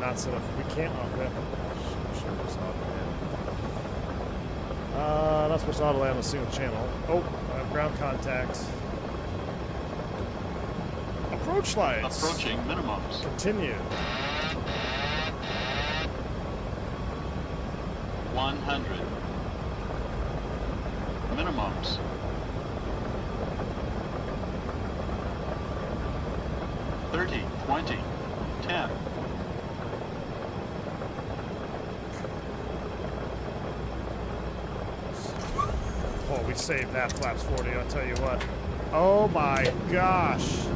not set up. We can't. Oh, we have not supposed to auto land a single channel. Oh, I have ground contacts. Approach lights. Approaching minimums. Continue. 100. Minimums. 30, 20, 10. Oh, we saved that flaps 40, I'll tell you what. Oh my gosh.